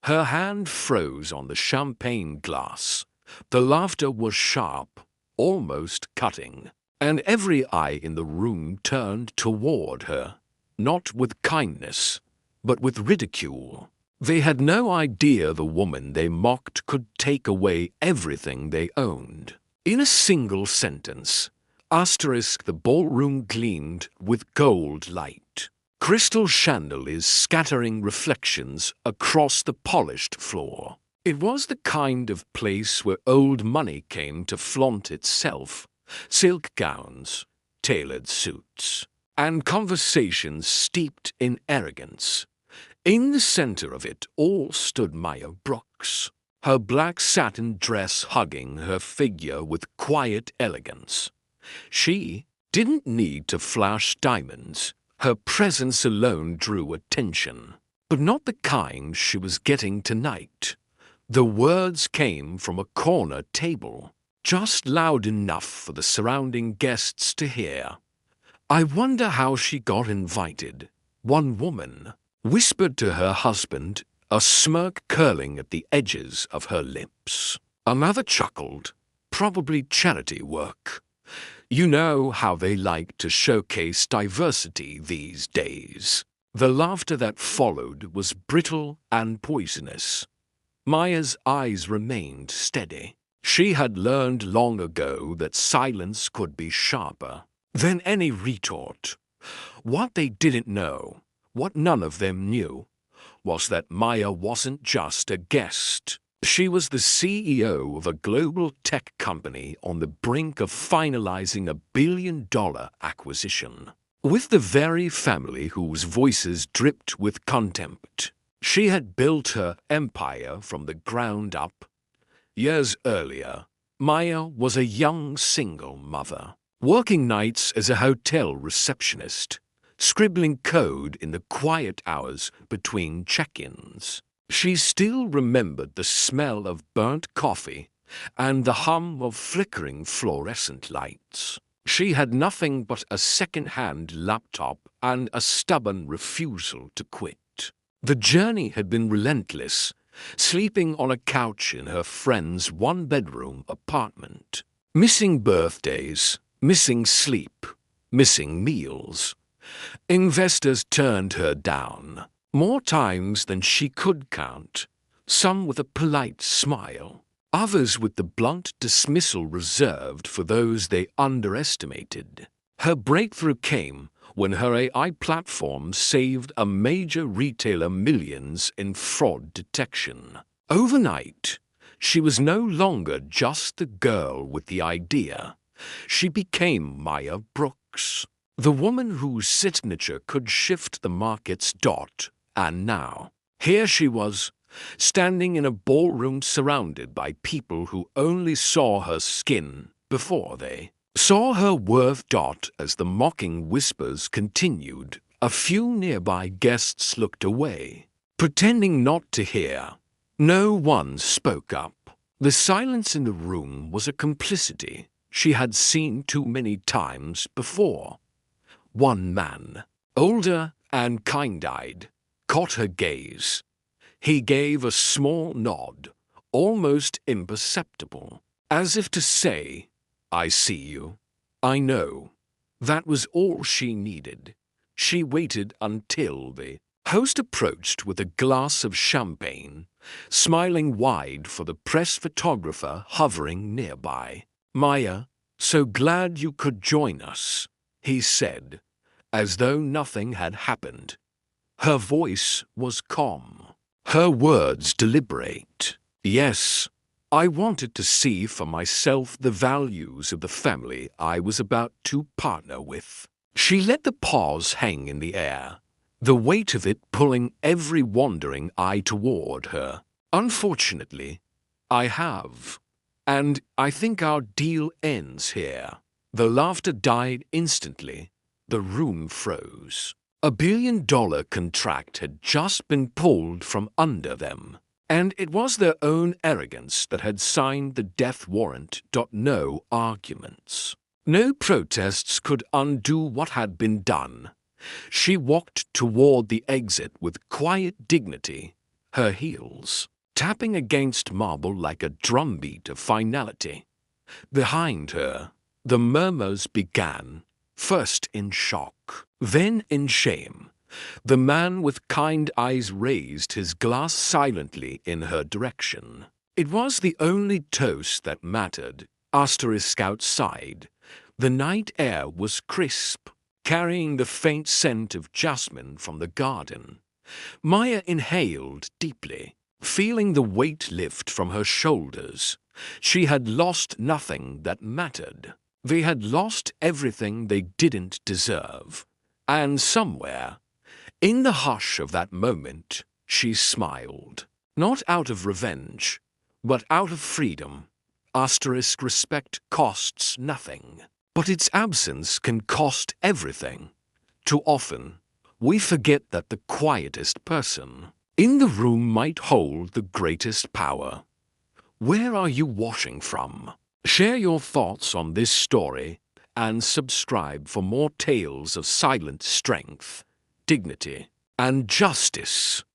Her hand froze on the champagne glass. The laughter was sharp, almost cutting, and every eye in the room turned toward her, not with kindness, but with ridicule. They had no idea the woman they mocked could take away everything they owned. In a single sentence, the ballroom gleamed with gold light. Crystal chandeliers scattering reflections across the polished floor. It was the kind of place where old money came to flaunt itself. Silk gowns, tailored suits, and conversations steeped in arrogance. In the center of it all stood Maya Brooks, her black satin dress hugging her figure with quiet elegance. She didn't need to flash diamonds. Her presence alone drew attention, but not the kind she was getting tonight. The words came from a corner table, just loud enough for the surrounding guests to hear. "I wonder how she got invited," one woman whispered to her husband, a smirk curling at the edges of her lips. Another chuckled, "Probably charity work. You know how they like to showcase diversity these days." The laughter that followed was brittle and poisonous. Maya's eyes remained steady. She had learned long ago that silence could be sharper than any retort. What they didn't know, what none of them knew, was that Maya wasn't just a guest. She was the CEO of a global tech company on the brink of finalizing a billion-dollar acquisition. With the very family whose voices dripped with contempt, she had built her empire from the ground up. Years earlier, Maya was a young single mother, working nights as a hotel receptionist, scribbling code in the quiet hours between check-ins. She still remembered the smell of burnt coffee and the hum of flickering fluorescent lights. She had nothing but a second-hand laptop and a stubborn refusal to quit. The journey had been relentless, sleeping on a couch in her friend's one-bedroom apartment. Missing birthdays, missing sleep, missing meals. Investors turned her down, more times than she could count, some with a polite smile, others with the blunt dismissal reserved for those they underestimated. Her breakthrough came when her AI platform saved a major retailer millions in fraud detection. Overnight, she was no longer just the girl with the idea. She became Maya Brooks, the woman whose signature could shift the market's dot. And now, here she was, standing in a ballroom surrounded by people who only saw her skin before they saw her worth. As the mocking whispers continued, a few nearby guests looked away, pretending not to hear. No one spoke up. The silence in the room was a complicity she had seen too many times before. One man, older and kind-eyed, caught her gaze. He gave a small nod, almost imperceptible, as if to say, "I see you. I know." That was all she needed. She waited until the host approached with a glass of champagne, smiling wide for the press photographer hovering nearby. "Maya, so glad you could join us," he said, as though nothing had happened. Her voice was calm, her words deliberate. "Yes, I wanted to see for myself the values of the family I was about to partner with." She let the pause hang in the air, the weight of it pulling every wandering eye toward her. "Unfortunately, I have. And I think our deal ends here." The laughter died instantly. The room froze. $1 billion contract had just been pulled from under them, and it was their own arrogance that had signed the death warrant. No arguments, no protests could undo what had been done. She walked toward the exit with quiet dignity, her heels tapping against marble like a drumbeat of finality. Behind her, the murmurs began, first in shock, then in shame. The man with kind eyes raised his glass silently in her direction. It was the only toast that mattered. Outside, the night air was crisp, carrying the faint scent of jasmine from the garden. Maya inhaled deeply, feeling the weight lift from her shoulders. She had lost nothing that mattered. They had lost everything they didn't deserve. And somewhere, in the hush of that moment, she smiled. Not out of revenge, but out of freedom. Respect costs nothing, but its absence can cost everything. Too often, we forget that the quietest person in the room might hold the greatest power. Where are you watching from? Share your thoughts on this story and subscribe for more tales of silent strength, dignity, and justice.